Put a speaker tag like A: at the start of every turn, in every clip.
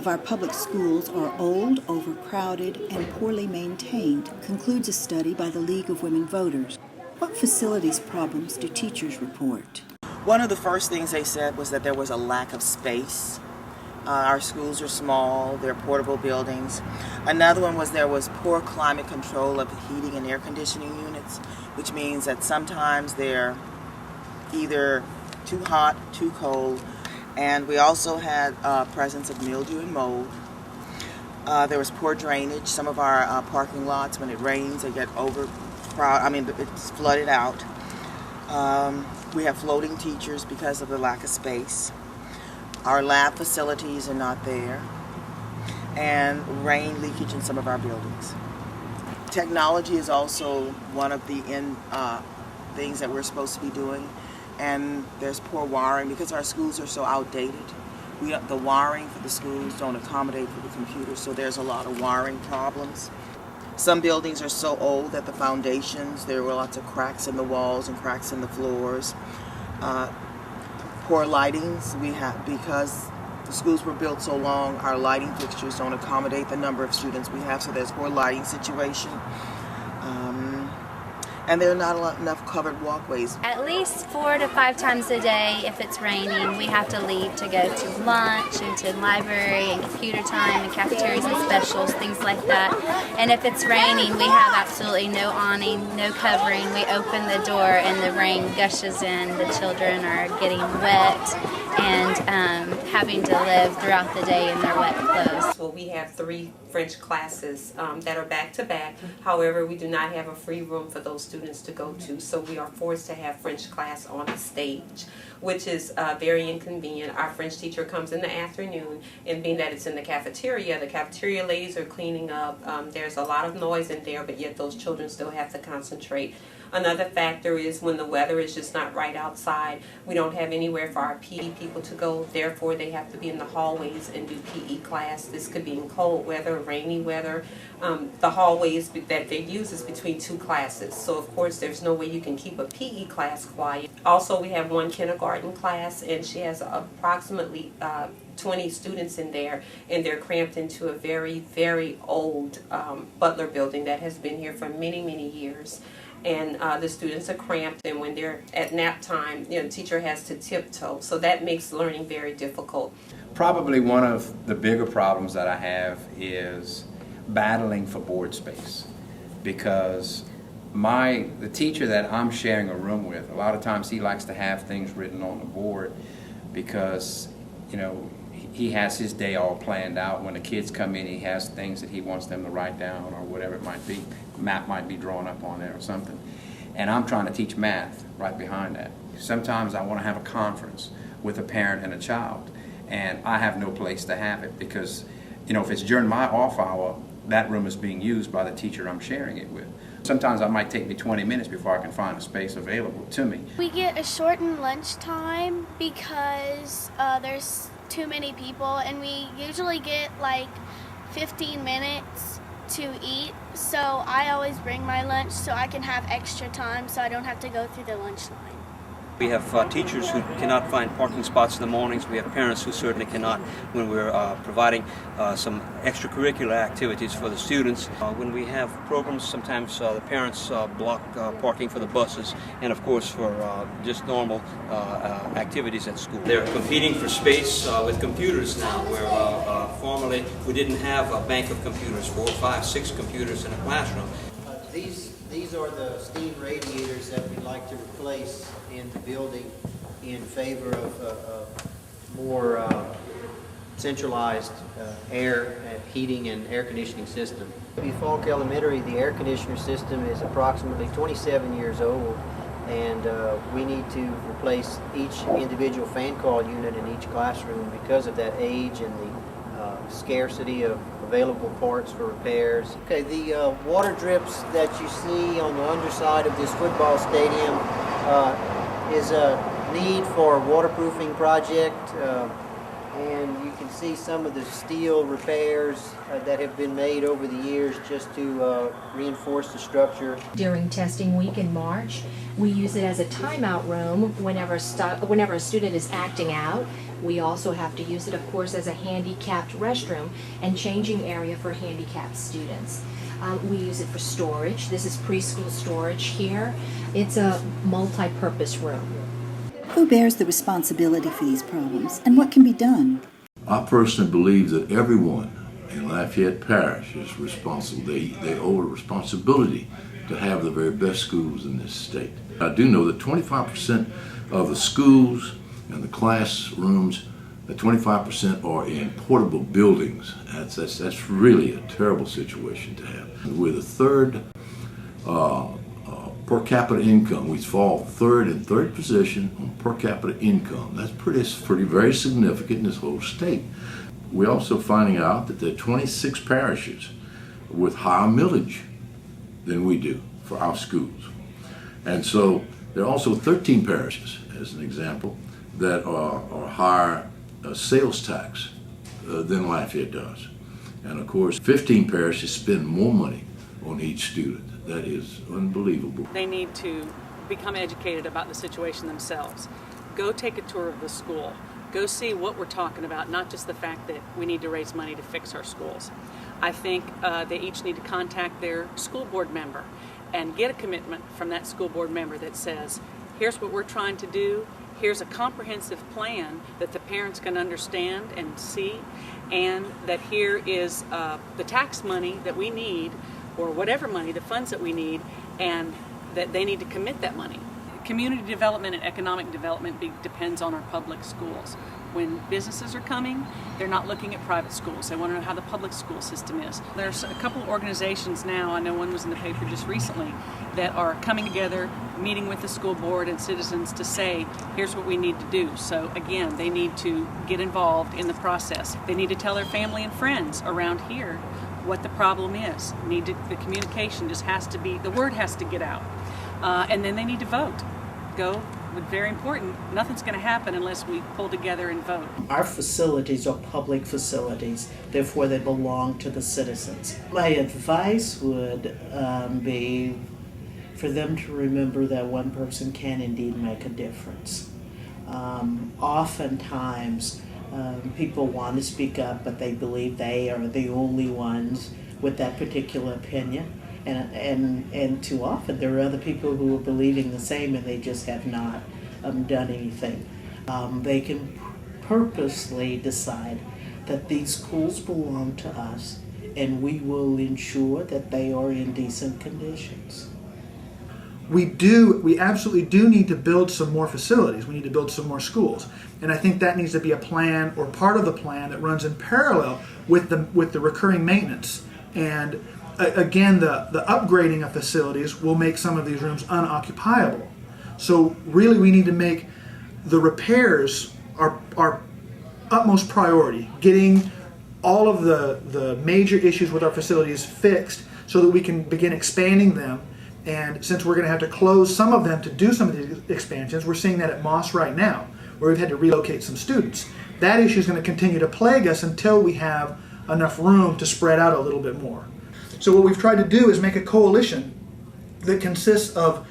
A: of our public schools are old, overcrowded, and poorly maintained, concludes a study by the League of Women Voters. What facilities problems do teachers report?
B: One of the first things they said was that there was a lack of space. Our schools are small, they're portable buildings. Another one was there was poor climate control of the heating and air conditioning units, which means that sometimes they're either too hot, too cold, and we also had presence of mildew and mold. There was poor drainage. Some of our parking lots, when it rains, they get it's flooded out. We have floating teachers because of the lack of space. Our lab facilities are not there, and rain leakage in some of our buildings. Technology is also one of the things that we're supposed to be doing, and there's poor wiring because our schools are so outdated. The wiring for the schools don't accommodate for the computers, so there's a lot of wiring problems. Some buildings are so old that the foundations, there were lots of cracks in the walls and cracks in the floors. Poor lightings we have because the schools were built so long, our lighting fixtures don't accommodate the number of students we have, so there's poor lighting situation. And there are not enough covered walkways.
C: At least 4 to 5 times a day, if it's raining, we have to leave to go to lunch and to library and computer time and cafeterias and specials, things like that. And if it's raining, we have absolutely no awning, no covering. We open the door and the rain gushes in. The children are getting wet and having to live throughout the day in their wet clothes.
D: Well, we have 3 French classes that are back-to-back. However, we do not have a free room for those students to go to, so we are forced to have French class on the stage, which is very inconvenient. Our French teacher comes in the afternoon, and being that it's in the cafeteria ladies are cleaning up. There's a lot of noise in there, but yet those children still have to concentrate. Another factor is when the weather is just not right outside, we don't have anywhere for our PE people to go. Therefore, they have to be in the hallways and do PE class. This could be in cold weather, rainy weather. The hallways that they use is between 2 classes. So, of course, there's no way you can keep a PE class quiet. Also, we have 1 kindergarten class, and she has approximately 20 students in there, and they're cramped into a very, very old Butler building that has been here for many, many years. And the students are cramped, and when they're at nap time, the teacher has to tiptoe, so that makes learning very difficult.
E: Probably one of the bigger problems that I have is battling for board space, because the teacher that I'm sharing a room with, a lot of times he likes to have things written on the board because he has his day all planned out. When the kids come in, he has things that he wants them to write down or whatever it might be. Map might be drawn up on there or something. And I'm trying to teach math right behind that. Sometimes I want to have a conference with a parent and a child, and I have no place to have it because, if it's during my off hour, that room is being used by the teacher I'm sharing it with. Sometimes it might take me 20 minutes before I can find a space available to me.
F: We get a shortened lunch time because there's too many people, and we usually get like 15 minutes to eat, so I always bring my lunch so I can have extra time so I don't have to go through the lunch line.
G: We have teachers who cannot find parking spots in the mornings. We have parents who certainly cannot when we're providing some extracurricular activities for the students. When we have programs, sometimes the parents block parking for the buses and, of course, for just normal activities at school. They're competing for space with computers now, where formerly we didn't have a bank of computers, 4, 5, 6 computers in a classroom.
H: These are the steam radiators that we'd like to replace in the building in favor of more centralized air heating and air conditioning system. At Falk Elementary, the air conditioner system is approximately 27 years old, and we need to replace each individual fan coil unit in each classroom because of that age and the scarcity of available parts for repairs. Okay, the water drips that you see on the underside of this football stadium is a need for a waterproofing project, and you can see some of the steel repairs that have been made over the years just to reinforce the structure.
I: During testing week in March, we use it as a timeout room whenever a student is acting out. We also have to use it, of course, as a handicapped restroom and changing area for handicapped students. We use it for storage. This is preschool storage here. It's a multi-purpose room.
A: Who bears the responsibility for these problems, and what can be done?
J: I personally believe that everyone in Lafayette Parish is responsible. They owe a responsibility to have the very best schools in this state. I do know that 25% of the schools and the classrooms, that 25% are in portable buildings. That's really a terrible situation to have. We're the third per capita income. We fall in third position on per capita income. That's pretty very significant in this whole state. We're also finding out that there are 26 parishes with higher millage than we do for our schools. And so there are also 13 parishes, as an example, that are higher sales tax than Lafayette does. And of course, 15 parishes spend more money on each student. That is unbelievable.
K: They need to become educated about the situation themselves. Go take a tour of the school. Go see what we're talking about, not just the fact that we need to raise money to fix our schools. I think they each need to contact their school board member and get a commitment from that school board member that says, here's what we're trying to do, here's a comprehensive plan that the parents can understand and see, and that here is the tax money that we need, or whatever money, the funds that we need, and that they need to commit that money. Community development and economic development depends on our public schools. When businesses are coming, they're not looking at private schools. They want to know how the public school system is. There's a couple of organizations now, I know one was in the paper just recently, that are coming together, meeting with the school board and citizens to say, here's what we need to do. So again, they need to get involved in the process. They need to tell their family and friends around here what the problem is. The communication just has to be, the word has to get out. And then they need to vote. Very important, nothing's going to happen unless we pull together and vote.
L: Our facilities are public facilities, therefore they belong to the citizens. My advice would be for them to remember that one person can indeed make a difference. Oftentimes, people want to speak up, but they believe they are the only ones with that particular opinion. And too often there are other people who are believing the same and they just have not done anything. They can purposely decide that these schools belong to us and we will ensure that they are in decent conditions.
M: We absolutely do need to build some more facilities. We need to build some more schools. And I think that needs to be a plan or part of the plan that runs in parallel with the recurring maintenance. And again, the upgrading of facilities will make some of these rooms unoccupiable. So really we need to make the repairs our utmost priority, getting all of the major issues with our facilities fixed so that we can begin expanding them. And since we're going to have to close some of them to do some of these expansions, we're seeing that at Moss right now, where we've had to relocate some students. That issue is going to continue to plague us until we have enough room to spread out a little bit more. So what we've tried to do is make a coalition that consists of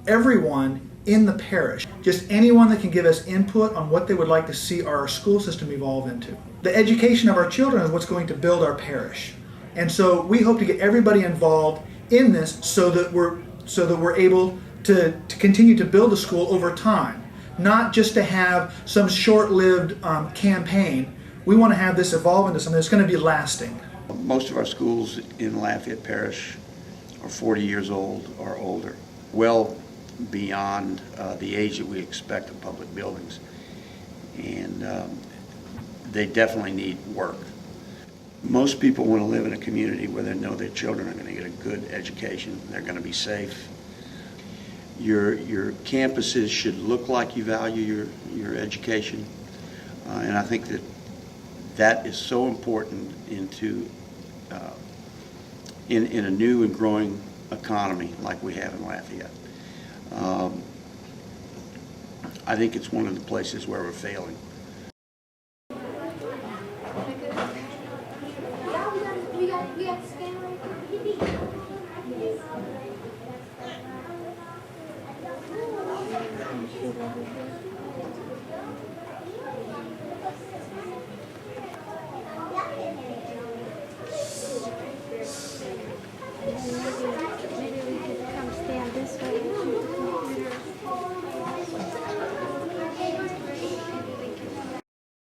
M: everyone in the parish, just anyone that can give us input on what they would like to see our school system evolve into. The education of our children is what's going to build our parish. And so we hope to get everybody involved in this so that we're able to continue to build the school over time, not just to have some short-lived campaign. We want to have this evolve into something that's going to be lasting.
N: Most of our schools in Lafayette Parish are 40 years old or older, well beyond the age that we expect of public buildings. And they definitely need work. Most people want to live in a community where they know their children are going to get a good education, they're going to be safe. Your campuses should look like you value your education, and I think that is so important in a new and growing economy like we have in Lafayette. I think it's one of the places where we're failing.
F: community